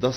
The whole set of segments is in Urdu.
10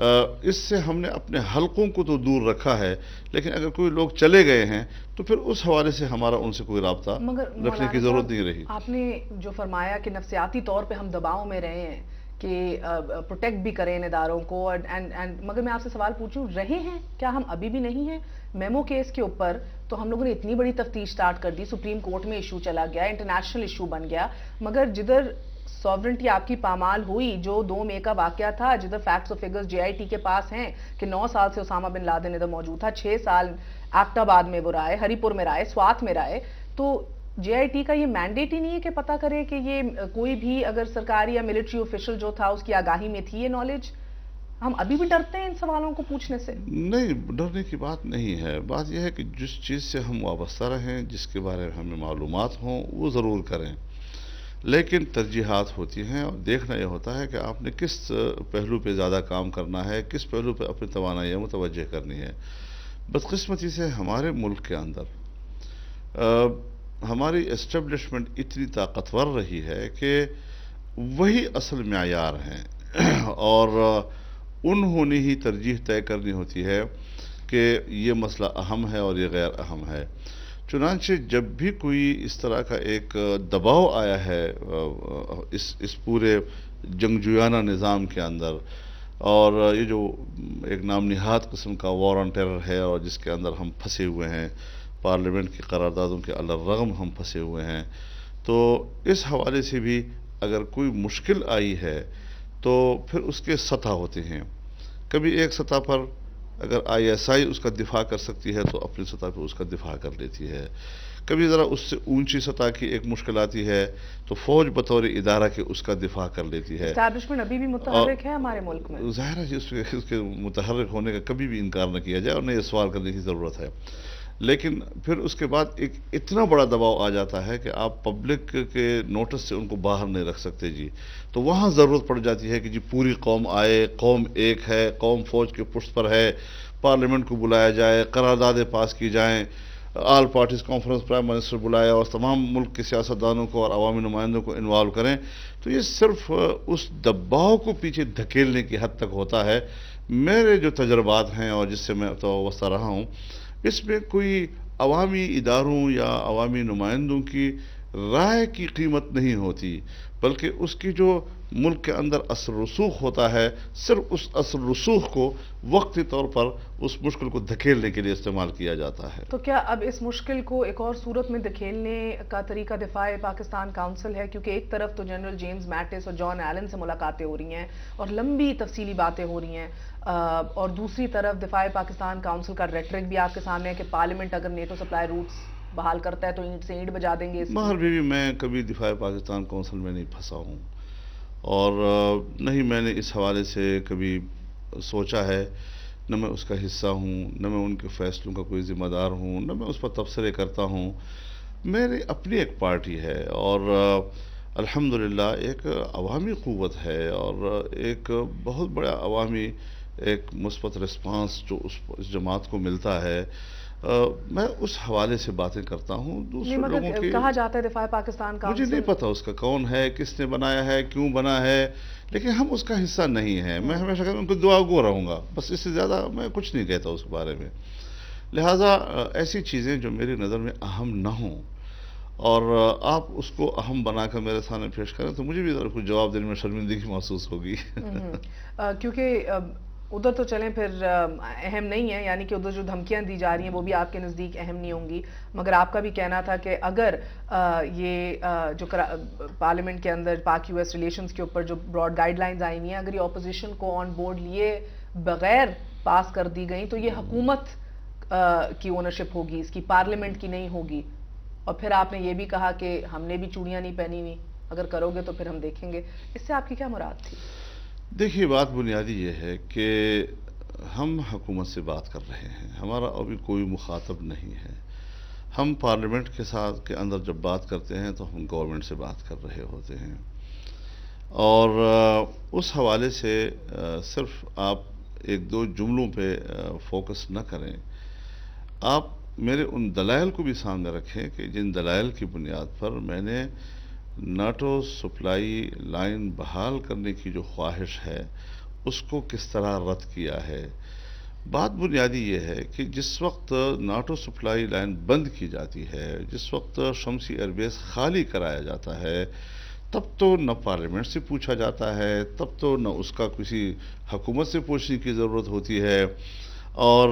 اس سے ہم نے اپنے حلقوں کو تو دور رکھا ہے، لیکن اگر کوئی لوگ چلے گئے ہیں تو پھر اس حوالے سے ہمارا ان سے کوئی رابطہ مگر رکھنے مولانا کی ضرورت صاحب، نہیں رہی۔ آپ نے جو فرمایا کہ نفسیاتی طور پہ ہم دباؤ میں رہے ہیں کہ پروٹیکٹ بھی کریں ان اداروں کو، مگر میں آپ سے سوال پوچھوں، رہے ہیں کیا ہم ابھی بھی نہیں ہیں؟ میمو کیس کے اوپر تو ہم لوگوں نے اتنی بڑی تفتیش سٹارٹ کر دی، سپریم کورٹ میں ایشو چلا گیا، انٹرنیشنل ایشو بن گیا، مگر جدھر سوورنٹی آپ کی پامال ہوئی، جو 2 مئی کا واقعہ تھا، جدھر فیکٹس اور فگرز جے آئی ٹی کے پاس ہیں کہ 9 سال سے اسامہ بن لادن ادھر موجود تھا، 6 سال ایبٹ آباد میں وہ رائے، ہری پور میں رائے، سوات میں رائے، تو جے آئی ٹی کا یہ مینڈیٹ ہی نہیں ہے کہ پتہ کرے کہ یہ کوئی بھی اگر سرکاری یا ملٹری آفیشل جو تھا اس کی آگاہی میں تھی یہ نالج؟ ہم ابھی بھی ڈرتے ہیں ان سوالوں کو پوچھنے سے؟ نہیں، ڈرنے کی بات نہیں ہے، بات یہ ہے کہ جس چیز سے ہم وابستہ رہیں، جس کے بارے میں ہمیں معلومات ہوں، وہ ضرور کریں، لیکن ترجیحات ہوتی ہیں اور دیکھنا یہ ہوتا ہے کہ آپ نے کس پہلو پہ زیادہ کام کرنا ہے، کس پہلو پہ اپنی توانائی متوجہ کرنی ہے۔ بدقسمتی سے ہمارے ملک کے اندر ہماری اسٹیبلشمنٹ اتنی طاقتور رہی ہے کہ وہی اصل معیار ہیں اور انہوں نے ہی ترجیح طے کرنی ہوتی ہے کہ یہ مسئلہ اہم ہے اور یہ غیر اہم ہے۔ چنانچہ جب بھی کوئی اس طرح کا ایک دباؤ آیا ہے اس پورے جنگجویانہ نظام کے اندر، اور یہ جو ایک نام نہاد قسم کا وار آن ٹیرر ہے اور جس کے اندر ہم پھنسے ہوئے ہیں، پارلیمنٹ کی قراردادوں کے الرغم ہم پھنسے ہوئے ہیں، تو اس حوالے سے بھی اگر کوئی مشکل آئی ہے تو پھر اس کے سطح ہوتے ہیں۔ کبھی ایک سطح پر اگر آئی ایس آئی اس کا دفاع کر سکتی ہے تو اپنی سطح پہ اس کا دفاع کر لیتی ہے، کبھی ذرا اس سے اونچی سطح کی ایک مشکل آتی ہے تو فوج بطور ادارہ کے اس کا دفاع کر لیتی ہے۔ اسٹیبلشمنٹ ابھی بھی متحرک ہے ہمارے ملک میں؟ ظاہر ہے اس کے متحرک ہونے کا کبھی بھی انکار نہ کیا جائے اور نہ یہ سوال کرنے کی ضرورت ہے، لیکن پھر اس کے بعد ایک اتنا بڑا دباؤ آ جاتا ہے کہ آپ پبلک کے نوٹس سے ان کو باہر نہیں رکھ سکتے جی، تو وہاں ضرورت پڑ جاتی ہے کہ جی پوری قوم آئے، قوم ایک ہے، قوم فوج کے پشت پر ہے، پارلیمنٹ کو بلایا جائے، قراردادیں پاس کی جائیں، all parties conference prime minister بلائے اور تمام ملک کے سیاستدانوں کو اور عوامی نمائندوں کو انوالو کریں، تو یہ صرف اس دباؤ کو پیچھے دھکیلنے کی حد تک ہوتا ہے۔ میرے جو تجربات ہیں اور جس سے میں وابستہ رہا ہوں، اس میں کوئی عوامی اداروں یا عوامی نمائندوں کی رائے کی قیمت نہیں ہوتی، بلکہ اس کی جو ملک کے اندر اثر رسوخ ہوتا ہے، صرف اس اثر رسوخ کو وقتی طور پر اس مشکل کو دھکیلنے کے لیے استعمال کیا جاتا ہے۔ تو کیا اب اس مشکل کو ایک اور صورت میں دھکیلنے کا طریقہ دفاع پاکستان کاؤنسل ہے؟ کیونکہ ایک طرف تو جنرل جیمز میٹس اور جان ایلن سے ملاقاتیں ہو رہی ہیں اور لمبی تفصیلی باتیں ہو رہی ہیں، اور دوسری طرف دفاع پاکستان کاؤنسل کا ریٹرک بھی آپ کے سامنے ہے کہ پارلیمنٹ اگر نیٹو سپلائی روٹس بحال کرتا ہے تو اینٹ سے اینٹ بجا دیں گے۔ مہر بھی میں کبھی دفاع پاکستان کونسل میں نہیں پھنسا ہوں اور نہ ہی میں نے اس حوالے سے کبھی سوچا ہے، نہ میں اس کا حصہ ہوں، نہ میں ان کے فیصلوں کا کوئی ذمہ دار ہوں، نہ میں اس پر تبصرے کرتا ہوں۔ میری اپنی ایک پارٹی ہے اور الحمدللہ ایک عوامی قوت ہے اور ایک بہت بڑا عوامی ایک مثبت رسپانس جو اس جماعت کو ملتا ہے، میں اس حوالے سے باتیں کرتا ہوں۔ دوسرے لوگوں مگر کی کہا جاتا ہے دفاع پاکستان مجھے کاؤنسل، نہیں پتا اس کا کون ہے، کس نے بنایا ہے، کیوں بنا ہے، لیکن ہم اس کا حصہ نہیں ہیں۔ میں ہمیشہ ان کو دعا گو رہوں گا، بس اس سے زیادہ میں کچھ نہیں کہتا اس کے بارے میں۔ لہٰذا ایسی چیزیں جو میری نظر میں اہم نہ ہوں اور آپ اس کو اہم بنا کر میرے سامنے پیش کریں تو مجھے بھی ذرا کچھ جواب دینے میں شرمندگی محسوس ہوگی۔ کیونکہ ادھر تو چلیں پھر اہم نہیں ہے، یعنی کہ ادھر جو دھمکیاں دی جا رہی ہیں وہ بھی آپ کے نزدیک اہم نہیں ہوں گی، مگر آپ کا بھی کہنا تھا کہ اگر یہ جو پارلیمنٹ کے اندر پاک یو ایس ریلیشنز کے اوپر جو براڈ گائیڈ لائنز آئی ہیں اگر یہ اپوزیشن کو آن بورڈ لیے بغیر پاس کر دی گئیں تو یہ حکومت کی اونرشپ ہوگی، اس کی پارلیمنٹ کی نہیں ہوگی، اور پھر آپ نے یہ بھی کہا کہ ہم نے بھی چوڑیاں نہیں پہنی ہوئی، اگر کرو گے تو پھر ہم دیکھیں گے۔ اس سے آپ کی کیا مراد تھی؟ دیکھیے بات بنیادی یہ ہے کہ ہم حکومت سے بات کر رہے ہیں، ہمارا ابھی کوئی مخاطب نہیں ہے۔ ہم پارلیمنٹ کے اندر جب بات کرتے ہیں تو ہم گورنمنٹ سے بات کر رہے ہوتے ہیں، اور اس حوالے سے صرف آپ ایک دو جملوں پہ فوکس نہ کریں، آپ میرے ان دلائل کو بھی سامنے رکھیں کہ جن دلائل کی بنیاد پر میں نے نیٹو سپلائی لائن بحال کرنے کی جو خواہش ہے اس کو کس طرح رد کیا ہے۔ بات بنیادی یہ ہے کہ جس وقت ناٹو سپلائی لائن بند کی جاتی ہے، جس وقت شمسی ایئر بیس خالی کرایا جاتا ہے، تب تو نہ پارلیمنٹ سے پوچھا جاتا ہے، تب تو نہ اس کا کسی حکومت سے پوچھنے کی ضرورت ہوتی ہے، اور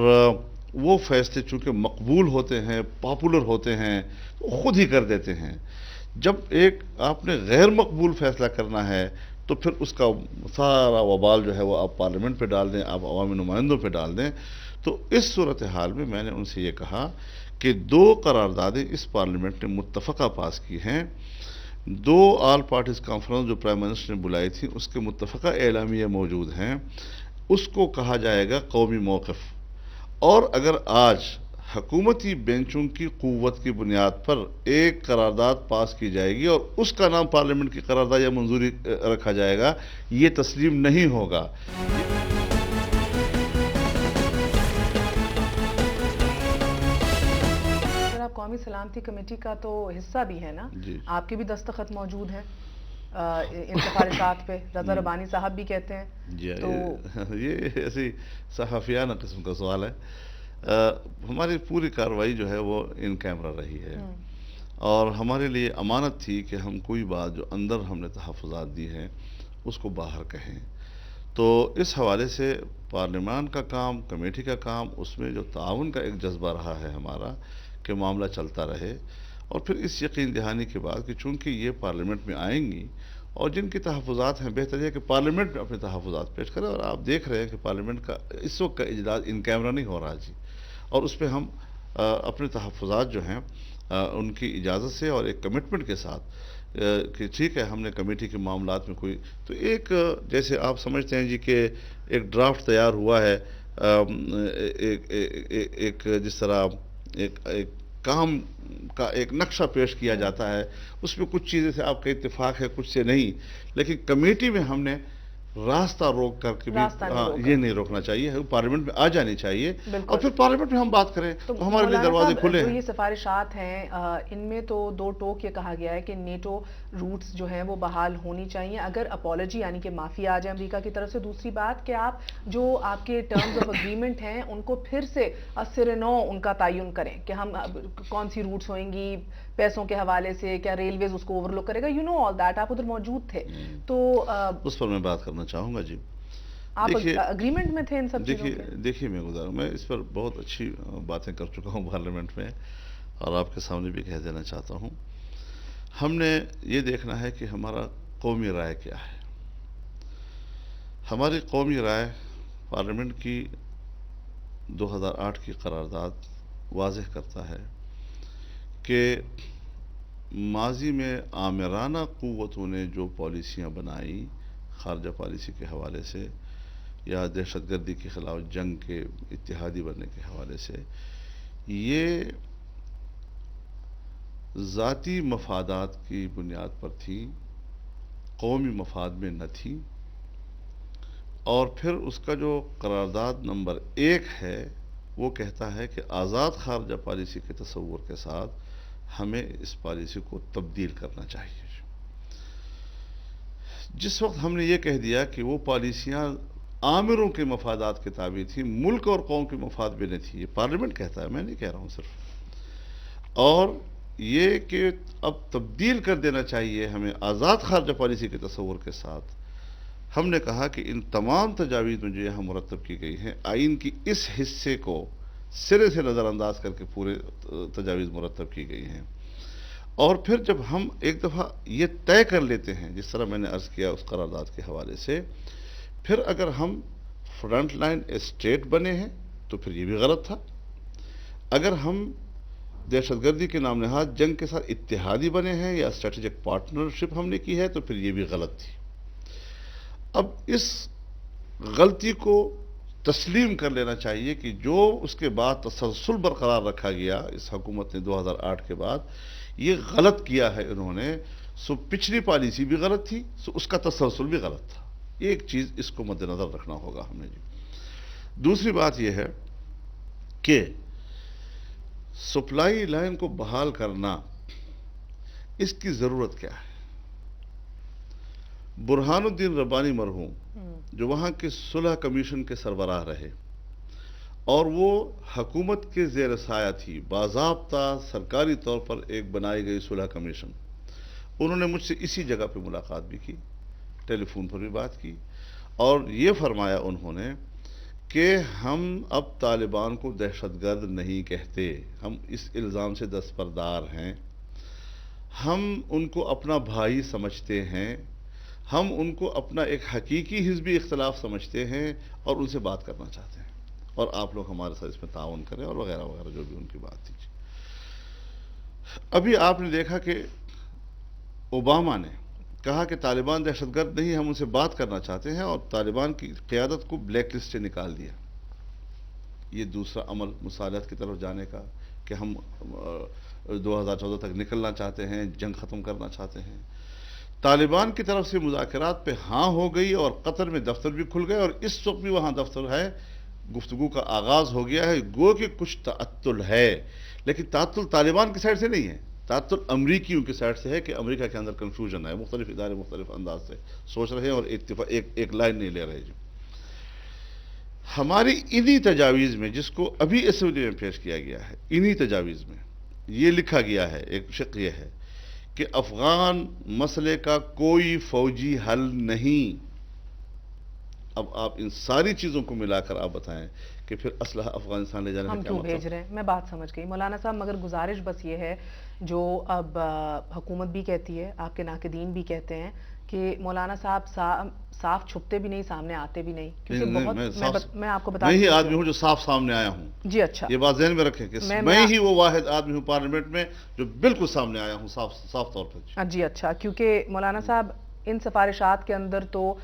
وہ فیصلے چونکہ مقبول ہوتے ہیں، پاپولر ہوتے ہیں، وہ خود ہی کر دیتے ہیں۔ جب ایک آپ نے غیر مقبول فیصلہ کرنا ہے تو پھر اس کا سارا وبال جو ہے وہ آپ پارلیمنٹ پہ ڈال دیں، آپ عوامی نمائندوں پہ ڈال دیں۔ تو اس صورتحال میں میں نے ان سے یہ کہا کہ 2 قراردادیں اس پارلیمنٹ نے متفقہ پاس کی ہیں۔ 2 آل پارٹیز کانفرنس جو پرائم منسٹر نے بلائی تھی، اس کے متفقہ اعلامیہ موجود ہیں، اس کو کہا جائے گا قومی موقف۔ اور اگر آج حکومتی بینچوں کی قوت کی بنیاد پر ایک قرارداد پاس کی جائے گی اور اس کا نام پارلیمنٹ کی قرارداد یا منظوری رکھا جائے گا، یہ تسلیم نہیں ہوگا۔ سر، آپ قومی سلامتی کمیٹی کا تو حصہ بھی ہے نا؟ جی، آپ کے بھی دستخط موجود ہیں ان سفارشات پہ، رضا ربانی صاحب بھی کہتے ہیں جی، تو یہ ایسی صحافیانہ قسم کا سوال ہے۔ ہماری پوری کارروائی جو ہے وہ ان کیمرہ رہی ہے، اور ہمارے لیے امانت تھی کہ ہم کوئی بات جو اندر ہم نے تحفظات دی ہیں اس کو باہر کہیں۔ تو اس حوالے سے پارلیمان کا کام، کمیٹی کا کام، اس میں جو تعاون کا ایک جذبہ رہا ہے ہمارا کہ معاملہ چلتا رہے، اور پھر اس یقین دہانی کے بعد کہ چونکہ یہ پارلیمنٹ میں آئیں گی اور جن کی تحفظات ہیں، بہتر ہے کہ پارلیمنٹ میں اپنے تحفظات پیش کریں۔ اور آپ دیکھ رہے ہیں کہ پارلیمنٹ کا اس وقت کا اجلاس ان کیمرہ نہیں ہو رہا جی، اور اس پہ ہم اپنے تحفظات جو ہیں ان کی اجازت سے اور ایک کمٹمنٹ کے ساتھ کہ ٹھیک ہے ہم نے کمیٹی کے معاملات میں کوئی تو ایک جیسے آپ سمجھتے ہیں جی کہ ایک ڈرافٹ تیار ہوا ہے، ایک جس طرح ایک کام کا ایک نقشہ پیش کیا جاتا ہے، اس میں کچھ چیزیں سے آپ کا اتفاق ہے، کچھ سے نہیں، لیکن کمیٹی میں ہم نے راستہ روک کر کے بھی یہ نہیں روکنا چاہیے، پارلیمنٹ میں آ جانی چاہیے، اور پھر پارلیمنٹ میں ہم بات کریں تو ہمارے لیے دروازے کھلے جو ہیں۔ یہ سفارشات ہیں ان میں تو 2 ٹوک یہ کہا گیا ہے کہ نیٹو روٹس جو ہیں وہ بحال ہونی چاہیے اگر اپولوجی یعنی کہ معافی آ جائے امریکہ کی طرف سے۔ دوسری بات کہ آپ جو آپ کے ٹرمز آف اگریمنٹ ہیں ان کو پھر سے سر نو ان کا تعین کریں کہ ہم کون سی روٹس ہوئیں گی، پیسوں کے حوالے سے کیا ریلویز اس کو اوور لک کرے گا، یو نو آل دیٹ، آپ ادھر موجود تھے تو اس پر میں بات کرنا چاہوں گا جی۔ آپ اگریمنٹ میں تھے ان سب چیزوں کے؟ دیکھیے میں اس پر بہت اچھی باتیں کر چکا ہوں پارلیمنٹ میں، اور آپ کے سامنے بھی کہہ دینا چاہتا ہوں۔ ہم نے یہ دیکھنا ہے کہ ہمارا قومی رائے کیا ہے۔ ہماری قومی رائے پارلیمنٹ کی 2008 کی قرارداد واضح کرتا ہے کہ ماضی میں آمرانہ قوتوں نے جو پالیسیاں بنائی خارجہ پالیسی کے حوالے سے یا دہشت گردی کے خلاف جنگ کے اتحادی بننے کے حوالے سے، یہ ذاتی مفادات کی بنیاد پر تھی، قومی مفاد میں نہ تھی۔ اور پھر اس کا جو قرارداد نمبر 1 ہے وہ کہتا ہے کہ آزاد خارجہ پالیسی کے تصور کے ساتھ ہمیں اس پالیسی کو تبدیل کرنا چاہیے۔ جس وقت ہم نے یہ کہہ دیا کہ وہ پالیسیاں آمروں کے مفادات کے تابع تھی، ملک اور قوم کے مفاد میں نہیں تھی، یہ پارلیمنٹ کہتا ہے، میں نہیں کہہ رہا ہوں صرف، اور یہ کہ اب تبدیل کر دینا چاہیے ہمیں آزاد خارجہ پالیسی کے تصور کے ساتھ، ہم نے کہا کہ ان تمام تجاویز میں جو یہاں مرتب کی گئی ہیں، آئین کی اس حصے کو سرے سے نظر انداز کر کے پورے تجاویز مرتب کی گئی ہیں۔ اور پھر جب ہم ایک دفعہ یہ طے کر لیتے ہیں، جس طرح میں نے عرض کیا اس قرارداد کے حوالے سے، پھر اگر ہم فرنٹ لائن اسٹیٹ بنے ہیں تو پھر یہ بھی غلط تھا، اگر ہم دہشت گردی کے نام نہاد جنگ کے ساتھ اتحادی بنے ہیں یا اسٹریٹجک پارٹنرشپ ہم نے کی ہے تو پھر یہ بھی غلط تھی۔ اب اس غلطی کو تسلیم کر لینا چاہیے کہ جو اس کے بعد تسلسل برقرار رکھا گیا اس حکومت نے 2008 کے بعد، یہ غلط کیا ہے انہوں نے، سو پچھلی پالیسی بھی غلط تھی، سو اس کا تسلسل بھی غلط تھا۔ ایک چیز اس کو مد نظر رکھنا ہوگا ہمیں جی۔ دوسری بات یہ ہے کہ سپلائی لائن کو بحال کرنا، اس کی ضرورت کیا ہے؟ برہان الدین ربانی مرحوم جو وہاں کے صلح کمیشن کے سربراہ رہے اور وہ حکومت کے زیر سایہ تھی، باضابطہ سرکاری طور پر ایک بنائی گئی صلح کمیشن، انہوں نے مجھ سے اسی جگہ پہ ملاقات بھی کی، ٹیلی فون پر بھی بات کی، اور یہ فرمایا انہوں نے کہ ہم اب طالبان کو دہشت گرد نہیں کہتے، ہم اس الزام سے دستبردار ہیں، ہم ان کو اپنا بھائی سمجھتے ہیں، ہم ان کو اپنا ایک حقیقی حزبی اختلاف سمجھتے ہیں اور ان سے بات کرنا چاہتے ہیں، اور آپ لوگ ہمارے ساتھ اس میں تعاون کریں، اور وغیرہ وغیرہ جو بھی ان کی بات تھی۔ ابھی آپ نے دیکھا کہ اوباما نے کہا کہ طالبان دہشت گرد نہیں، ہم ان سے بات کرنا چاہتے ہیں، اور طالبان کی قیادت کو بلیک لسٹ سے نکال دیا۔ یہ دوسرا عمل مصالحت کی طرف جانے کا کہ ہم 2014 تک نکلنا چاہتے ہیں، جنگ ختم کرنا چاہتے ہیں۔ طالبان کی طرف سے مذاکرات پہ ہاں ہو گئی اور قطر میں دفتر بھی کھل گئے، اور اس وقت بھی وہاں دفتر ہے، گفتگو کا آغاز ہو گیا ہے۔ گو کہ کچھ تعطل ہے، لیکن تعطل طالبان کی سائڈ سے نہیں ہے، تعطل امریکیوں کی سائڈ سے ہے کہ امریکہ کے اندر کنفیوژن ہے، مختلف ادارے مختلف انداز سے سوچ رہے ہیں اور ایک لائن نہیں لے رہے۔ ہماری انہی تجاویز میں، جس کو ابھی اسمبلی میں پیش کیا گیا ہے، انہی تجاویز میں یہ لکھا گیا ہے، ایک شق یہ ہے کہ افغان مسئلے کا کوئی فوجی حل نہیں۔ اب آپ ان ساری چیزوں کو ملا کر آپ بتائیں کہ پھر اسلحہ افغانستان لے جانے کا ہم کیا کیوں مطلب؟ بھیج رہے ہیں؟ میں بات سمجھ گئی مولانا صاحب، مگر گزارش بس یہ ہے، جو اب حکومت بھی کہتی ہے، آپ کے ناقدین بھی کہتے ہیں کہ مولانا صاحب صاف چھپتے بھی نہیں، سامنے آتے بھی نہیں، کیونکہ بہت میں آپ کو بتا میں ہی دوں آدمی ہوں جو صاف سامنے آیا ہوں۔ جی اچھا، یہ بات ذہن میں رکھیں کہ میں ہی وہ واحد آدمی ہوں پارلیمنٹ میں جو بالکل سامنے آیا ہوں صاف طور پر۔ جی اچھا، کیونکہ مولانا صاحب ان سفارشات کے اندر تو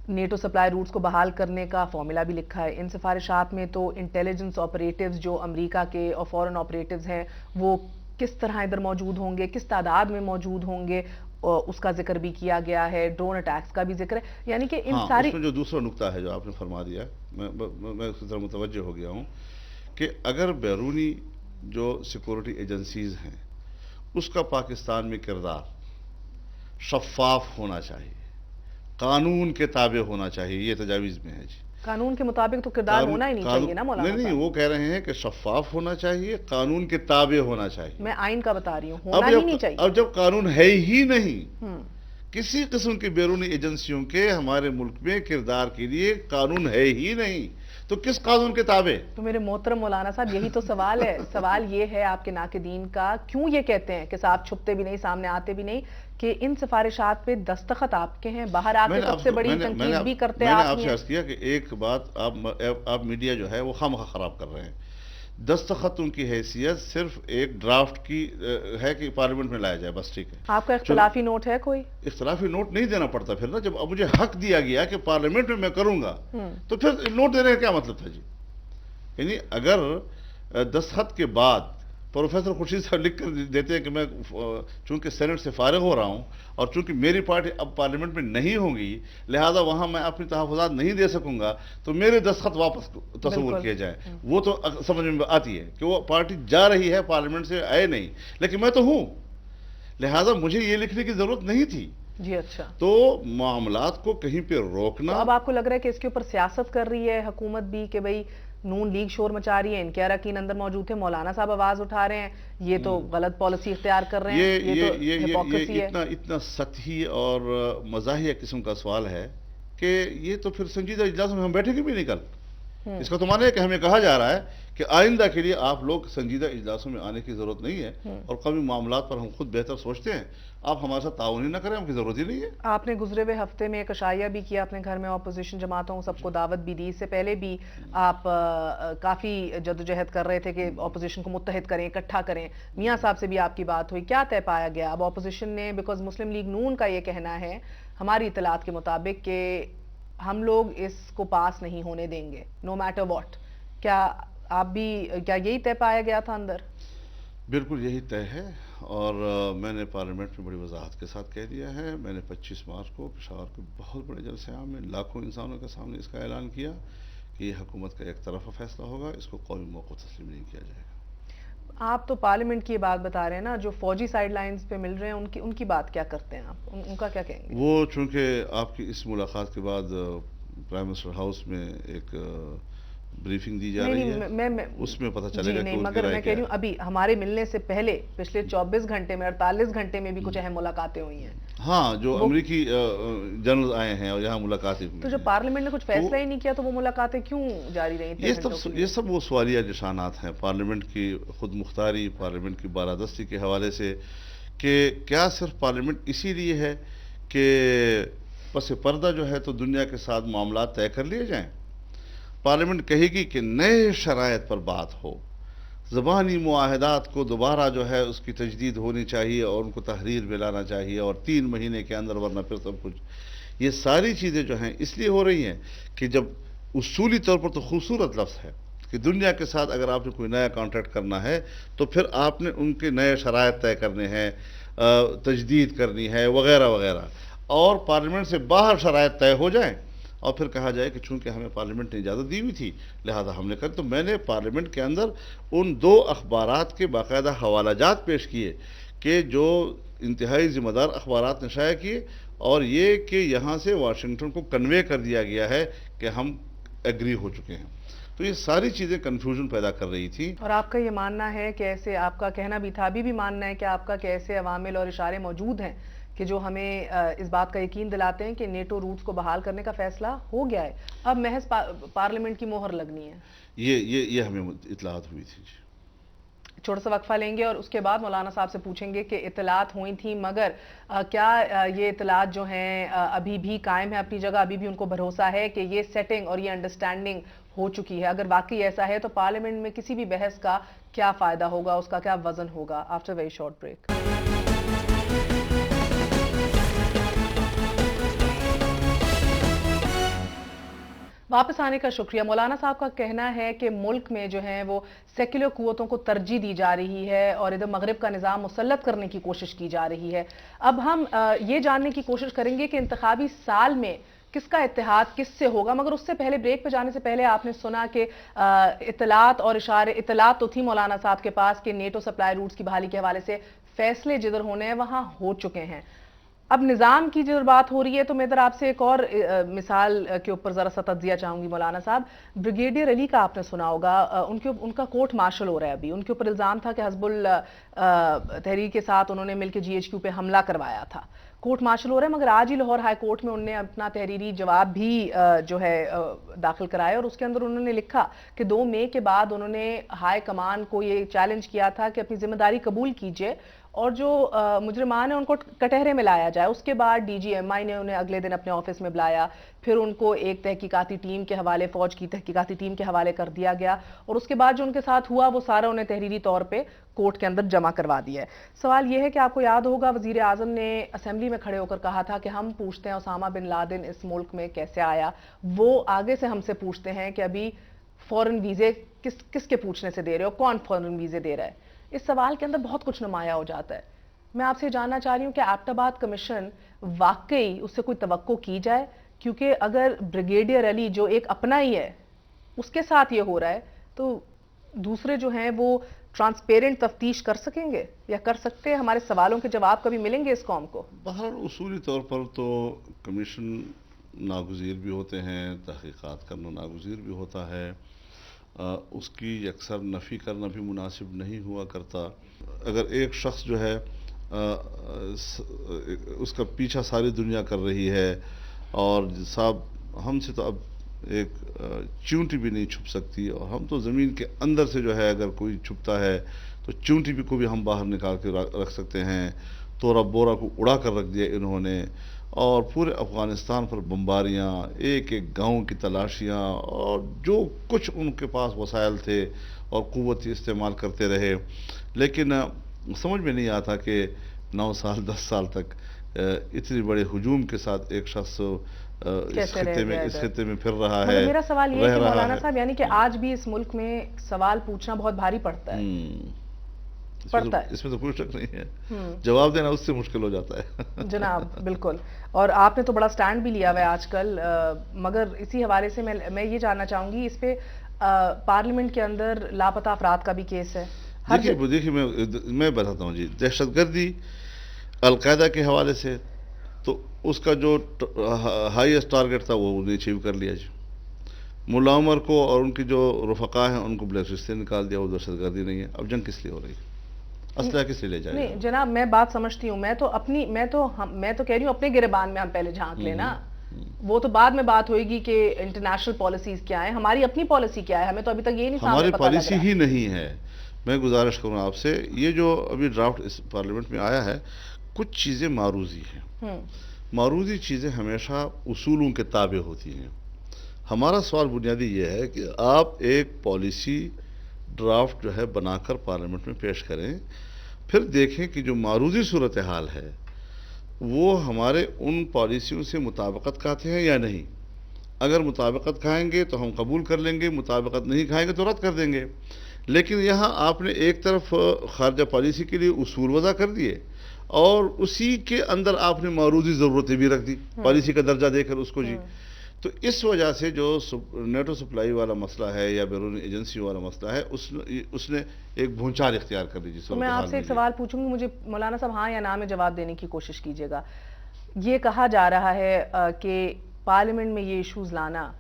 نیٹو سپلائی روٹس کو بحال کرنے کا فارمولا بھی لکھا ہے، ان سفارشات میں تو انٹیلیجنس آپریٹیوز جو امریکہ کے اور فورن آپریٹیوز ہیں وہ کس طرح ادھر موجود ہوں گے، کس تعداد میں موجود ہوں گے، اس کا ذکر بھی کیا گیا ہے، ڈرون اٹیکس کا بھی ذکر ہے، یعنی کہ ان ساری اس میں جو دوسرا نقطہ ہے جو آپ نے فرما دیا، میں اس کی طرف متوجہ ہو گیا ہوں کہ اگر بیرونی جو سیکورٹی ایجنسیز ہیں اس کا پاکستان میں کردار شفاف ہونا چاہیے، قانون کے تابع ہونا چاہیے، یہ تجاویز میں ہے جی۔ قانون کے مطابق تو کردار ہونا ہی نہیں چاہیے نا مولانا نہیں، وہ کہہ رہے ہیں کہ شفاف ہونا چاہیے، قانون کے تابع ہونا چاہیے۔ میں آئین کا بتا رہی ہوں، ہونا ہی نہیں چاہیے۔ اب جب قانون ہے ہی نہیں، کسی قسم کی بیرونی ایجنسیوں کے ہمارے ملک میں کردار کے لیے قانون ہے ہی نہیں، تو کس قانون کے تابع؟ تو میرے محترم مولانا صاحب یہی تو سوال ہے، سوال یہ ہے آپ کے ناقدین کا، کیوں یہ کہتے ہیں کہ صاحب چھپتے بھی نہیں، سامنے آتے بھی نہیں، کہ ان سفارشات پہ دستخط آپ کے ہیں، باہر آ کے سب سے بڑی تنقید بھی کرتے میں آپ نے آپ ہی سے ہیں۔ عرض کیا کہ ایک بات آپ میڈیا جو ہے وہ خواہ خراب کر رہے ہیں۔ دستخط ان کی حیثیت صرف ایک ڈرافٹ کی ہے کہ پارلیمنٹ میں لایا جائے، بس ٹھیک ہے۔ آپ کا اختلافی نوٹ ہے کوئی؟ اختلافی نوٹ نہیں دینا پڑتا پھر نا، جب اب مجھے حق دیا گیا کہ پارلیمنٹ میں میں کروں گا تو پھر نوٹ دینے کا کیا مطلب تھا جی؟ یعنی اگر دستخط کے بعد پروفیسر خورشید صاحب لکھ کر دیتے ہیں کہ میں چونکہ سینٹ سے فارغ ہو رہا ہوں اور چونکہ میری پارٹی اب پارلیمنٹ میں نہیں ہوگی لہذا وہاں میں اپنی تحفظات نہیں دے سکوں گا، تو میرے دستخط واپس تصور کیے جائیں، وہ تو سمجھ میں آتی ہے کہ وہ پارٹی جا رہی ہے، پارلیمنٹ سے آئے نہیں، لیکن میں تو ہوں، لہذا مجھے یہ لکھنے کی ضرورت نہیں تھی۔ جی اچھا، تو معاملات کو کہیں پہ روکنا۔ اب آپ کو لگ رہا ہے کہ اس کے اوپر سیاست کر رہی ہے حکومت بھی کہ بھئی نون لیگ شور مچا رہی ہے، ان کے اراکین اندر موجود تھے، مولانا صاحب آواز اٹھا رہے ہیں، یہ تو غلط پالیسی اختیار کر رہے ہیں، یہ تو ہپوکریسی ہے۔ اتنا سطحی اور مزاحیہ قسم کا سوال ہے کہ یہ تو پھر سنجیدہ اجلاس میں ہم بیٹھے گے بھی نہیں کل۔ اس کا تو معنی ہے کہ ہمیں کہا جا رہا ہے کہ آئندہ کے لیے آپ لوگ سنجیدہ اجلاسوں میں آنے کی ضرورت نہیں ہے، اور قومی معاملات پر ہم خود بہتر سوچتے ہیں، آپ ہمارے ساتھ تعاون ہی نہ کریں، ہم کی ضرورت ہی نہیں ہے۔ آپ نے گزرے ہوئے ہفتے میں ایک عشائیہ بھی کیا اپنے گھر میں، اپوزیشن جماعتوں سب کو دعوت بھی دی، اس سے پہلے بھی آپ کافی جدوجہد کر رہے تھے کہ اپوزیشن کو متحد کریں، اکٹھا کریں، میاں صاحب سے بھی آپ کی بات ہوئی، کیا طے پایا گیا؟ اب اپوزیشن نے، بیکاز مسلم لیگ نون کا یہ کہنا ہے ہماری اطلاعات کے مطابق کہ ہم لوگ اس کو پاس نہیں ہونے دیں گے نو میٹر واٹ، کیا آپ بھی، کیا یہی طے پایا گیا تھا اندر؟ بالکل یہی طے ہے، اور میں نے پارلیمنٹ میں بڑی وضاحت کے ساتھ کہہ دیا ہے، میں نے 25 مارچ کو پشاور کے بہت بڑے جلسے عام میں لاکھوں انسانوں کے سامنے اس کا اعلان کیا کہ یہ حکومت کا ایک طرفہ فیصلہ ہوگا، اس کو قومی موقف تسلیم نہیں کیا جائے گا۔ آپ تو پارلیمنٹ کی یہ بات بتا رہے ہیں نا، جو فوجی سائیڈ لائنز پہ مل رہے ہیں ان کی بات کیا کرتے ہیں آپ؟ ان کا کیا کہیں گے؟ وہ چونکہ آپ کی اس ملاقات کے بعد پرائم منسٹر ہاؤس میں ایک بریفنگ دی جا نہیں رہی ہے، نہیں، میں اس میں پتہ چلے جی گا کہ نہیں، ان کی مگر رائے میں کہہ کیا رہی ہوں ہے۔ ابھی ہمارے ملنے سے پہلے پچھلے 24 گھنٹے میں 48 گھنٹے میں بھی کچھ اہم ملاقاتیں ہوئی ہیں۔ ہاں، جو وہ امریکی جنرل آئے ہیں اور یہاں ملاقاتیں ہوئی تو جب ہیں، پارلیمنٹ نے کچھ تو فیصلہ ہی نہیں کیا تو وہ ملاقاتیں کیوں جاری رہیں اتنے گھنٹوں کے یہ لیے؟ سب وہ سوالیہ نشانات ہیں پارلیمنٹ کی خود مختاری، پارلیمنٹ کی بالادستی کے حوالے سے، کہ کیا صرف پارلیمنٹ اسی لیے ہے کہ پس پردہ جو ہے تو دنیا کے ساتھ معاملات طے کر لیے جائیں؟ پارلیمنٹ کہے گی کہ نئے شرائط پر بات ہو، زبانی معاہدات کو دوبارہ جو ہے اس کی تجدید ہونی چاہیے اور ان کو تحریر میں لانا چاہیے، اور 3 مہینے کے اندر، ورنہ پھر سب کچھ۔ یہ ساری چیزیں جو ہیں اس لیے ہو رہی ہیں کہ جب اصولی طور پر تو خوبصورت لفظ ہے کہ دنیا کے ساتھ اگر آپ نے کوئی نیا کانٹریکٹ کرنا ہے تو پھر آپ نے ان کے نئے شرائط طے کرنے ہیں، تجدید کرنی ہے وغیرہ وغیرہ، اور پارلیمنٹ سے باہر شرائط طے ہو جائیں اور پھر کہا جائے کہ چونکہ ہمیں پارلیمنٹ نے اجازت دی ہوئی تھی لہذا ہم نے کر، تو میں نے پارلیمنٹ کے اندر ان 2 اخبارات کے باقاعدہ حوالہ جات پیش کیے کہ جو انتہائی ذمہ دار اخبارات نے شائع کیے، اور یہ کہ یہاں سے واشنگٹن کو کنوے کر دیا گیا ہے کہ ہم ایگری ہو چکے ہیں۔ تو یہ ساری چیزیں کنفیوژن پیدا کر رہی تھی۔ اور آپ کا یہ ماننا ہے کہ ایسے، آپ کا کہنا بھی تھا، ابھی بھی ماننا ہے کہ آپ کا، کہ ایسے عوامل اور اشارے موجود ہیں کہ جو ہمیں اس بات کا یقین دلاتے ہیں کہ نیٹو روٹس کو بحال کرنے کا فیصلہ ہو گیا ہے، اب محض پارلیمنٹ کی مہر لگنی ہے؟ یہ ہمیں اطلاعات ہوئی تھی۔ چھوٹا سا وقفہ لیں گے اور اس کے بعد مولانا صاحب سے پوچھیں گے کہ اطلاعات ہوئی تھیں، مگر کیا یہ اطلاعات جو ہیں ابھی بھی قائم ہیں اپنی جگہ؟ ابھی بھی ان کو بھروسہ ہے کہ یہ سیٹنگ اور یہ انڈرسٹینڈنگ ہو چکی ہے؟ اگر واقعی ایسا ہے تو پارلیمنٹ میں کسی بھی بحث کا کیا فائدہ ہوگا، اس کا کیا وزن ہوگا؟ After very short break. واپس آنے کا شکریہ۔ مولانا صاحب کا کہنا ہے کہ ملک میں جو ہے وہ سیکولر قوتوں کو ترجیح دی جا رہی ہے اور ادھر مغرب کا نظام مسلط کرنے کی کوشش کی جا رہی ہے۔ اب ہم یہ جاننے کی کوشش کریں گے کہ انتخابی سال میں کس کا اتحاد کس سے ہوگا، مگر اس سے پہلے، بریک پہ جانے سے پہلے آپ نے سنا کہ اطلاعات اور اشارے، اطلاعات تو تھی مولانا صاحب کے پاس کہ نیٹو سپلائی روٹس کی بحالی کے حوالے سے فیصلے جدھر ہونے ہیں وہاں ہو چکے ہیں۔ اب نظام کی جو بات ہو رہی ہے تو میں ادھر آپ سے ایک اور مثال کے اوپر ذرا سا تجزیہ چاہوں گی مولانا صاحب۔ بریگیڈیئر علی کا آپ نے سنا ہوگا، ان کا کورٹ مارشل ہو رہا ہے ابھی، ان کے اوپر الزام تھا کہ حزب تحریر کے ساتھ انہوں نے مل کے GHQ پہ حملہ کروایا تھا۔ کورٹ مارشل ہو رہا ہے، مگر آج ہی لاہور ہائی کورٹ میں انہوں نے اپنا تحریری جواب بھی جو ہے داخل کرایا، اور اس کے اندر انہوں نے لکھا کہ 2 مئی کے بعد انہوں نے ہائی کمان کو یہ چیلنج کیا تھا کہ اپنی ذمہ داری قبول کیجئے اور جو مجرمان ہیں ان کو کٹہرے میں لایا جائے۔ اس کے بعد DGMI نے انہیں اگلے دن اپنے آفس میں بلایا، پھر ان کو ایک تحقیقاتی ٹیم کے حوالے، فوج کی تحقیقاتی ٹیم کے حوالے کر دیا گیا، اور اس کے بعد جو ان کے ساتھ ہوا وہ سارا انہیں تحریری طور پہ کورٹ کے اندر جمع کروا دیا ہے۔ سوال یہ ہے کہ آپ کو یاد ہوگا وزیر اعظم نے اسمبلی میں کھڑے ہو کر کہا تھا کہ ہم پوچھتے ہیں اسامہ بن لادن اس ملک میں کیسے آیا، وہ آگے سے ہم سے پوچھتے ہیں کہ ابھی فورن ویزے کس کے پوچھنے سے دے رہے ہو، کون فورن ویزے دے رہا ہے؟ اس سوال کے اندر بہت کچھ نمایاں ہو جاتا ہے۔ میں آپ سے جاننا چاہ رہی ہوں کہ ایبٹ آباد کمیشن واقعی اس سے کوئی توقع کی جائے، کیونکہ اگر بریگیڈیئر علی جو ایک اپنا ہی ہے اس کے ساتھ یہ ہو رہا ہے تو دوسرے جو ہیں وہ ٹرانسپیرنٹ تفتیش کر سکیں گے یا کر سکتے ہیں؟ ہمارے سوالوں کے جواب کبھی ملیں گے اس قوم کو؟ بہرحال اصولی طور پر تو کمیشن ناگزیر بھی ہوتے ہیں، تحقیقات کرنا ناگزیر بھی ہوتا ہے، اس کی اکثر نفی کرنا بھی مناسب نہیں ہوا کرتا۔ اگر ایک شخص جو ہے اس کا پیچھا ساری دنیا کر رہی ہے، اور صاحب ہم سے تو اب ایک چونٹی بھی نہیں چھپ سکتی، اور ہم تو زمین کے اندر سے جو ہے اگر کوئی چھپتا ہے تو چونٹی بھی کو بھی ہم باہر نکال کے رکھ سکتے ہیں۔ تورا بورا کو اڑا کر رکھ دیا انہوں نے، اور پورے افغانستان پر بمباریاں، ایک ایک گاؤں کی تلاشیاں، اور جو کچھ ان کے پاس وسائل تھے اور قوت استعمال کرتے رہے، لیکن سمجھ میں نہیں آتا کہ 9 سال 10 سال تک اتنی بڑے ہجوم کے ساتھ ایک شخص اس خطے میں پھر رہا ہے۔ میرا سوال یہ ہے کہ مولانا صاحب، یعنی کہ آج بھی اس ملک میں سوال پوچھنا بہت بھاری پڑتا ہے، اس میں تو کوئی شک نہیں ہے، جواب دینا اس سے مشکل ہو جاتا ہے۔ جناب بالکل، اور آپ نے تو بڑا سٹینڈ بھی لیا ہوا ہے آج کل، مگر اسی حوالے سے میں یہ جاننا چاہوں گی، اس پہ پارلیمنٹ کے اندر لاپتہ افراد کا بھی کیس ہے۔ دیکھیے میں بتاتا ہوں جی، دہشت گردی القاعدہ کے حوالے سے تو اس کا جو ہائیسٹ ٹارگٹ تھا وہ انہیں اچیو کر لیا جی. ملا عمر کو اور ان کی جو رفقا ہیں ان کو بلیک لسٹ سے نکال دیا، وہ دہشت گردی نہیں ہے. اب جنگ کس لیے ہو رہی ہے؟ اسلحہ کس لیے لے جائے نہیں گا؟ جناب، میں بات سمجھتی ہوں، میں تو کہہ رہی ہوں اپنے گریبان میں ہم پہلے جھانک لیں نا. وہ تو بعد میں بات ہوئے گی کہ انٹرنیشنل پالیسیز کیا ہیں، ہماری اپنی پالیسی کیا ہے، ہمیں تو ابھی تک یہ نہیں سامنے ہماری پتہ لگ پالیسی رہا. ہی نہیں ہے. میں گزارش کروں آپ سے، یہ جو ابھی ڈرافٹ اس پارلیمنٹ میں آیا ہے، کچھ چیزیں معروضی ہیں. معروضی چیزیں ہمیشہ اصولوں کے تابع ہوتی ہیں. ہمارا سوال بنیادی یہ ہے کہ آپ ایک پالیسی ڈرافٹ جو ہے بنا کر پارلیمنٹ میں پیش کریں، پھر دیکھیں کہ جو معروضی صورتحال ہے وہ ہمارے ان پالیسیوں سے مطابقت کھاتے ہیں یا نہیں. اگر مطابقت کھائیں گے تو ہم قبول کر لیں گے، مطابقت نہیں کھائیں گے تو رد کر دیں گے. لیکن یہاں آپ نے ایک طرف خارجہ پالیسی کے لیے اصول وضع کر دیے اور اسی کے اندر آپ نے معروضی ضرورتیں بھی رکھ دی، پالیسی کا درجہ دے کر اس کو جی. تو اس وجہ سے جو نیٹو سپلائی والا مسئلہ ہے یا بیرونی ایجنسی والا مسئلہ ہے، اس نے ایک بھونچال اختیار کر لی. تو میں آپ سے ایک سوال پوچھوں گی، مجھے مولانا صاحب ہاں یا نہ میں جواب دینے کی کوشش کیجیے گا. یہ کہا جا رہا ہے کہ پارلیمنٹ میں یہ ایشوز لانا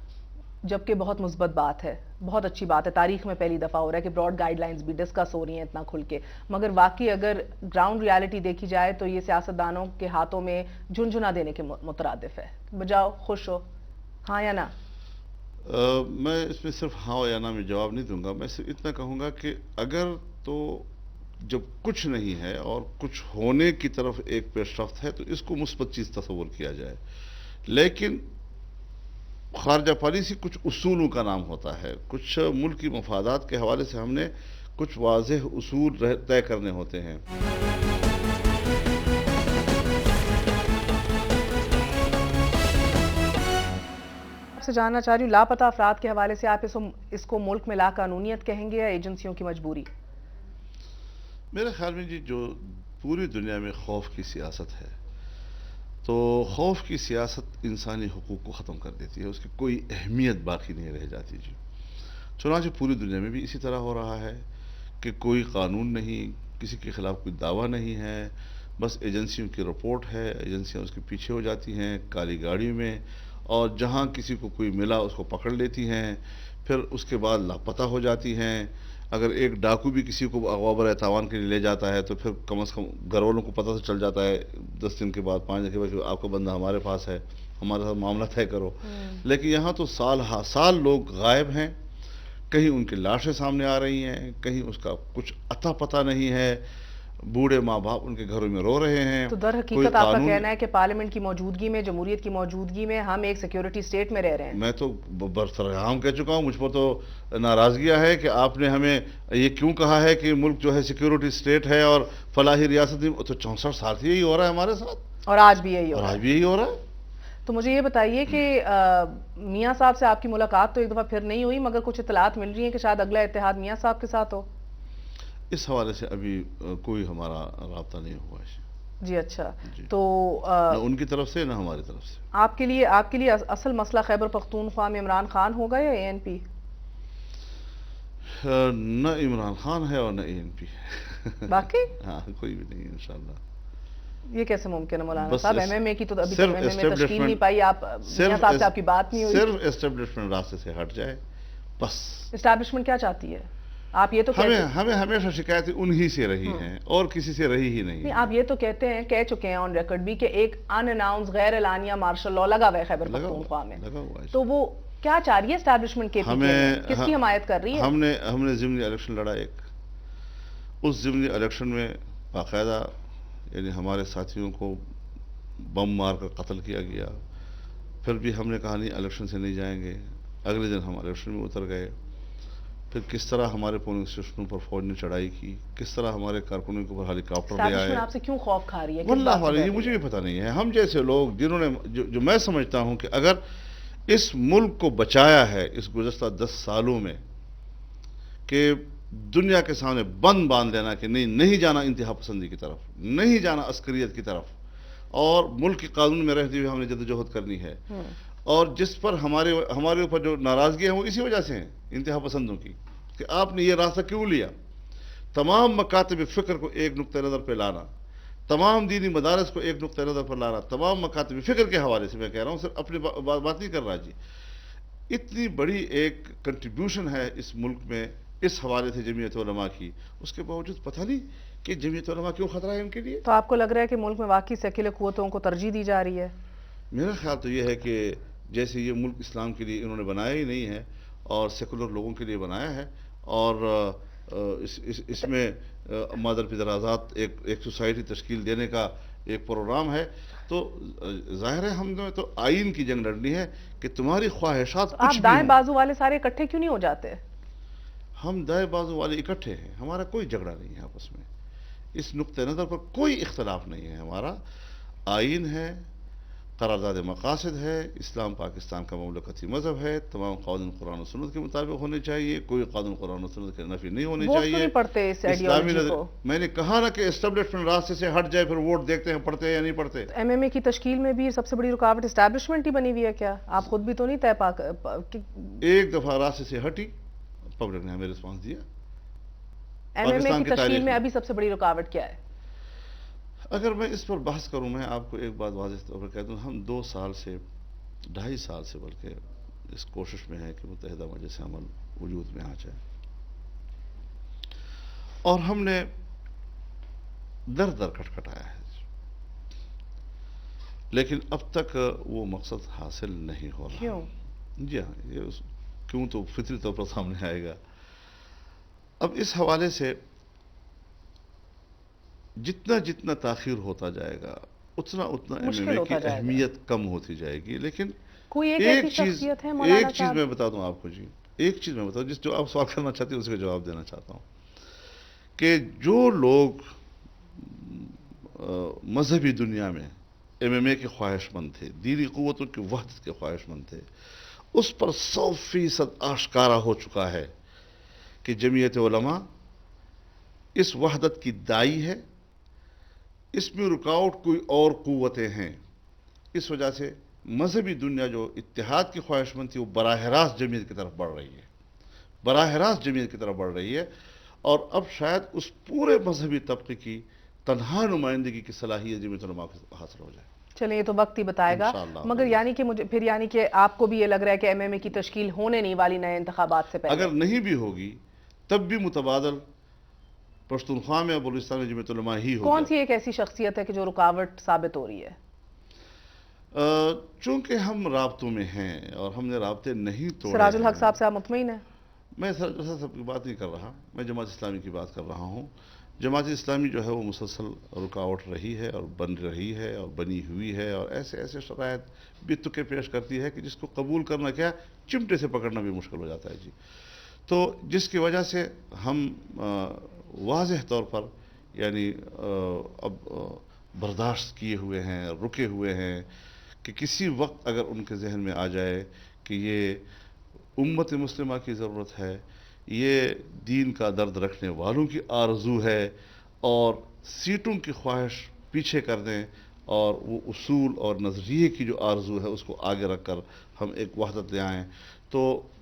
جبکہ بہت مثبت بات ہے، بہت اچھی بات ہے، تاریخ میں پہلی دفعہ ہو رہا ہے کہ براڈ گائیڈ لائنز بھی ڈسکس ہو رہی ہیں اتنا کھل کے. مگر واقعی اگر گراؤنڈ ریالٹی دیکھی جائے تو یہ سیاستدانوں کے ہاتھوں میں جھنجھنا دینے کے مترادف ہے. بجاؤ خوش ہو، ہاں یا نہ؟ میں اس میں صرف ہاں یا نہ میں جواب نہیں دوں گا. میں صرف اتنا کہوں گا کہ اگر تو جب کچھ نہیں ہے اور کچھ ہونے کی طرف ایک پیش رفت ہے تو اس کو مثبت چیز تصور کیا جائے. لیکن خارجہ پالیسی کچھ اصولوں کا نام ہوتا ہے، کچھ ملکی مفادات کے حوالے سے ہم نے کچھ واضح اصول طے کرنے ہوتے ہیں. آپ سے جاننا چاہ رہی ہوں، لاپتہ افراد کے حوالے سے آپ اس کو ملک میں لا قانونیت کہیں گے یا ایجنسیوں کی مجبوری؟ میرے خیال میں جی جو پوری دنیا میں خوف کی سیاست ہے تو خوف کی سیاست انسانی حقوق کو ختم کر دیتی ہے، اس کی کوئی اہمیت باقی نہیں رہ جاتی جی. چنانچہ پوری دنیا میں بھی اسی طرح ہو رہا ہے کہ کوئی قانون نہیں، کسی کے خلاف کوئی دعویٰ نہیں ہے، بس ایجنسیوں کی رپورٹ ہے، ایجنسیاں اس کے پیچھے ہو جاتی ہیں کالی گاڑی میں، اور جہاں کسی کو کوئی ملا اس کو پکڑ لیتی ہیں، پھر اس کے بعد لاپتہ ہو جاتی ہیں. اگر ایک ڈاکو بھی کسی کو اغوا برائے تاوان کے لیے لے جاتا ہے تو پھر کم از کم گھر والوں کو پتہ تو چل جاتا ہے 10 دن کے بعد 5 دن کے بعد کہ آپ کا بندہ ہمارے پاس ہے، ہمارے ساتھ معاملہ طے کرو. لیکن یہاں تو سال لوگ غائب ہیں، کہیں ان کی لاشیں سامنے آ رہی ہیں، کہیں اس کا کچھ اتا پتہ نہیں ہے، بوڑھے ماں باپ ان کے گھروں میں رو رہے ہیں. تو در حقیقت آپ کا کہنا ہے کہ پارلیمنٹ کی موجودگی میں، جمہوریت کی موجودگی میں ہم ایک سیکیورٹی سٹیٹ میں رہ رہے ہیں. میں تو برسرعام کہہ چکا ہوں، مجھ پر تو ناراضگیاں ہے کہ آپ نے ہمیں یہ کیوں کہا ہے کہ ملک جو ہے سیکیورٹی سٹیٹ ہے اور فلاحی ریاست میں. تو 64 سال سے یہی ہو رہا ہے ہمارے ساتھ، اور آج بھی یہی ہو رہا ہے. آج بھی یہی ہو رہا ہے. تو مجھے یہ بتائیے کہ میاں صاحب سے آپ کی ملاقات تو ایک دفعہ پھر نہیں ہوئی، مگر کچھ اطلاعات مل رہی ہیں کہ شاید اگلا اتحاد میاں صاحب کے ساتھ ہو. اس حوالے سے ابھی کوئی ہمارا رابطہ نہیں ہوا ہے جی. اچھا تو نہ ان کی طرف سے نہ ہماری طرف سے. آپ کے لیے اصل مسئلہ خیبر پختونخوا میں عمران خان ہوگا یا ANP؟ نہ عمران خان ہے اور نہ ANP. باقی ہاں کوئی بھی نہیں انشاءاللہ. یہ کیسے ممکن ہے مولانا صاحب؟ MMA کی تو ابھی تک MMA میں تشکیل establishment- نہیں پائی. آپ میاں صاحب سے آپ کی بات نہیں ہوئی. صرف اسٹیبلشمنٹ راستے سے ہٹ جائے بس. اسٹیبلشمنٹ کیا چاہتی ہے؟ آپ یہ تو ہمیں ہمیشہ شکایتیں انہی سے رہی ہیں اور کسی سے رہی ہی نہیں. آپ یہ تو کہہ چکے ہیں آن ریکارڈ بھی کہ ایک ان اناؤنس غیر اعلانیہ مارشل لاء لگا ہوا ہے خیبر پختونخوا میں. تو وہ کیا چاہ رہی ہے اسٹیبلشمنٹ کے پیچھے کس کی حمایت کر رہی ہے؟ ہم نے ضمنی الیکشن لڑا ایک. اس ضمنی الیکشن میں باقاعدہ یعنی ہمارے ساتھیوں کو بم مار کر قتل کیا گیا. پھر بھی ہم نے کہا نہیں الیکشن سے نہیں جائیں گے. اگلے دن ہم الیکشن میں اتر گئے. پھر کس طرح ہمارے پولنگ اسٹیشنوں پر فوج نے چڑھائی کی، کس طرح ہمارے کارکنوں کے اوپر ہیلی کاپٹر لے آئے. آپ سے کیوں خوف کھا رہی ہے؟ واللہ والی یہ مجھے بھی پتہ نہیں ہے. ہم جیسے لوگ جنہوں نے جو میں سمجھتا ہوں کہ اگر اس ملک کو بچایا ہے اس گزشتہ 10 سالوں میں کہ دنیا کے سامنے بند باندھ لینا کہ نہیں جانا انتہا پسندی کی طرف، نہیں جانا عسکریت کی طرف، اور ملک کے قانون میں رہتے ہوئے ہم نے جدوجہد کرنی ہے. اور جس پر ہمارے اوپر جو ناراضگی ہے وہ اسی وجہ سے ہیں انتہا پسندوں کی کہ آپ نے یہ راستہ کیوں لیا. تمام مکاتب فکر کو ایک نقطۂ نظر پہ لانا، تمام دینی مدارس کو ایک نقطۂ نظر پر لانا، تمام مکاتب فکر کے حوالے سے میں کہہ رہا ہوں، صرف اپنی بات نہیں کر رہا جی، اتنی بڑی ایک کنٹریبیوشن ہے اس ملک میں اس حوالے سے جمعیت علماء کی، اس کے باوجود پتہ نہیں کہ جمعیت علماء کیوں خطرہ ہے ان کے لیے۔ تو آپ کو لگ رہا ہے کہ ملک میں واقعی سیکولر قوتوں کو ترجیح دی جا رہی ہے؟ میرا خیال تو یہ ہے کہ جیسے یہ ملک اسلام کے لیے انہوں نے بنایا ہی نہیں ہے اور سیکولر لوگوں کے لیے بنایا ہے، اور اس میں مادر پدر آزاد ایک سوسائٹی تشکیل دینے کا ایک پروگرام ہے، تو ظاہر ہے ہم نے تو آئین کی جنگ لڑنی ہے کہ تمہاری خواہشات آپ کچھ بھی دائیں ہوں۔ بازو والے سارے اکٹھے کیوں نہیں ہو جاتے؟ ہم دائیں بازو والے اکٹھے ہیں، ہمارا کوئی جھگڑا نہیں ہے آپس میں، اس نقطۂ نظر پر کوئی اختلاف نہیں ہے، ہمارا آئین ہے، قرارداد مقاصد ہے، اسلام پاکستان کا مملکتی مذہب ہے، تمام قانون قرآن و سنت کے مطابق ہونے چاہیے، کوئی قانون قرآن و سنت کے نفی نہیں ہونی ووٹ کیوں چاہیے۔ نہیں پڑتے اس اسلامی آئیڈیالوجی نظر کو؟ میں نے کہا نا کہ اسٹیبلشمنٹ راستے سے ہٹ جائے پھر ووٹ دیکھتے ہیں پڑھتے ہیں یا نہیں پڑھتے۔ ایم ایم اے کی تشکیل میں بھی سب سے بڑی رکاوٹ اسٹیبلشمنٹ ہی بنی ہوئی ہے کیا؟ آپ خود بھی تو نہیں طے ایک دفعہ راستے سے ہٹی، پبلک نے ہمیں رسپانس دیا۔ ایم ایم اے پاکستان کی کی تشکیل تاریخ میں میں ابھی سب سے بڑی رکاوٹ کیا ہے؟ اگر میں اس پر بحث کروں، میں آپ کو ایک بات واضح طور پر کہتا ہوں، ہم 2 سال سے 2.5 سال سے بلکہ اس کوشش میں ہے کہ متحدہ مجلس عمل وجود میں آ جائے، اور ہم نے در در کھٹکھٹایا ہے، لیکن اب تک وہ مقصد حاصل نہیں ہو رہا۔ کیوں؟ جی ہاں، یہ کیوں تو فطری طور پر سامنے آئے گا۔ اب اس حوالے سے جتنا جتنا تاخیر ہوتا جائے گا اتنا اتنا ایم ایم مشکل اے کی ہوتا جائے گا۔ اہمیت کم ہوتی جائے گی، لیکن کوئی ایک ایسی شخصیت ہے مولانا ایک چیز صاحب؟ میں بتا دوں آپ کو جی، ایک چیز میں بتا دوں، جو آپ سوال کرنا چاہتے ہیں اس کا جواب دینا چاہتا ہوں، کہ جو لوگ مذہبی دنیا میں ایم ایم اے کے خواہش مند تھے، دینی قوتوں کی وحدت کے خواہش مند تھے، اس پر 100% آشکارا ہو چکا ہے کہ جمعیت علماء اس وحدت کی دائی ہے، اس میں رکاوٹ کوئی اور قوتیں ہیں۔ اس وجہ سے مذہبی دنیا جو اتحاد کی خواہش مند تھی وہ براہ راست جمعیت کی طرف بڑھ رہی ہے، براہ راست جمعیت کی طرف بڑھ رہی ہے، اور اب شاید اس پورے مذہبی طبقے کی تنہا نمائندگی کی صلاحیت جمعیت علماء کو حاصل ہو جائے۔ چلیں یہ تو وقت ہی بتائے گا، انشاءاللہ۔ مگر یعنی کہ آپ کو بھی یہ لگ رہا ہے کہ ایم ایم اے کی تشکیل ہونے نہیں والی نئے انتخابات سے پہلے؟ اگر نہیں بھی ہوگی تب بھی متبادل پشتونخوا میں اور بلوچستان میں جمعیت علماء ہی ہوگا۔ کون سی ایک ایسی شخصیت ہے کہ جو رکاوٹ ثابت ہو رہی ہے؟ چونکہ ہم رابطوں میں ہیں اور ہم نے رابطے نہیں توڑے سراج الحق ہیں۔ صاحب سے آپ مطمئن ہیں؟ میں سب کی بات نہیں کر رہا، میں جماعت اسلامی کی بات کر رہا ہوں۔ جماعت اسلامی جو ہے وہ مسلسل رکاوٹ رہی ہے اور بن رہی ہے اور بنی ہوئی ہے، اور ایسے شرائط بھی تکے پیش کرتی ہے کہ جس کو قبول کرنا کیا چمٹے سے پکڑنا بھی مشکل ہو جاتا ہے جی۔ تو جس کی وجہ سے ہم واضح طور پر یعنی اب برداشت کیے ہوئے ہیں، رکے ہوئے ہیں کہ کسی وقت اگر ان کے ذہن میں آ جائے کہ یہ امت مسلمہ کی ضرورت ہے، یہ دین کا درد رکھنے والوں کی آرزو ہے، اور سیٹوں کی خواہش پیچھے کر دیں اور وہ اصول اور نظریے کی جو آرزو ہے اس کو آگے رکھ کر ہم ایک وحدت لے آئیں تو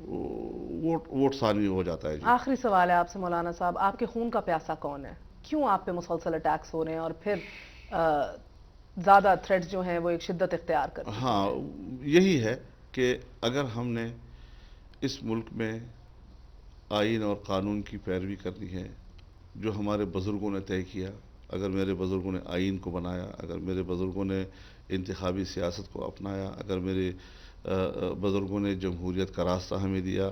ووٹ ثانی ہو جاتا ہے جی۔ آخری سوال ہے آپ سے مولانا صاحب، آپ کے خون کا پیاسا کون ہے؟ کیوں آپ پہ مسلسل اٹیکس ہو رہے ہیں اور پھر زیادہ تھریٹس جو ہیں وہ ایک شدت اختیار کرتے ہیں؟ ہاں، یہی ہے کہ اگر ہم نے اس ملک میں آئین اور قانون کی پیروی کرنی ہے جو ہمارے بزرگوں نے طے کیا، اگر میرے بزرگوں نے آئین کو بنایا، اگر میرے بزرگوں نے انتخابی سیاست کو اپنایا، اگر میرے بزرگوں نے جمہوریت کا راستہ ہمیں دیا،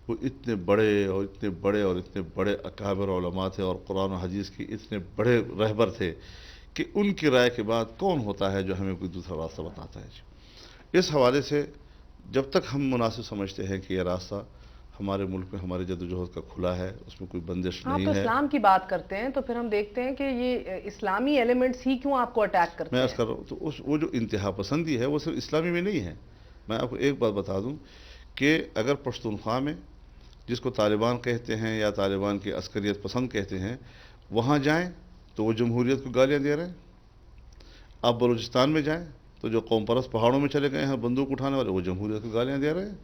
وہ اتنے بڑے اکابر علماء تھے اور قرآن و حدیث کے اتنے بڑے رہبر تھے کہ ان کی رائے کے بعد کون ہوتا ہے جو ہمیں کوئی دوسرا راستہ بتاتا ہے جی۔ اس حوالے سے جب تک ہم مناسب سمجھتے ہیں کہ یہ راستہ ہمارے ملک میں ہمارے جدوجہد کا کھلا ہے، اس میں کوئی بندش آپ نہیں تو ہے۔ اسلام کی بات کرتے ہیں تو پھر ہم دیکھتے ہیں کہ یہ اسلامی ایلیمنٹس ہی کیوں آپ کو اٹیک کرتے میں ہیں؟ عرض کر رہا ہوں تو وہ جو انتہا پسندی ہے وہ صرف اسلامی میں نہیں ہے۔ میں آپ کو ایک بات بتا دوں کہ اگر پشتونخوا میں، جس کو طالبان کہتے ہیں یا طالبان کی عسکریت پسند کہتے ہیں، وہاں جائیں تو وہ جمہوریت کو گالیاں دے رہے ہیں۔ آپ بلوچستان میں جائیں تو جو قوم پرست پہاڑوں میں چلے گئے ہیں بندوق اٹھانے والے، وہ جمہوریت کو گالیاں دے رہے ہیں۔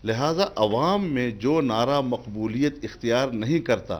لہٰذا عوام میں جو نعرہ مقبولیت اختیار نہیں کرتا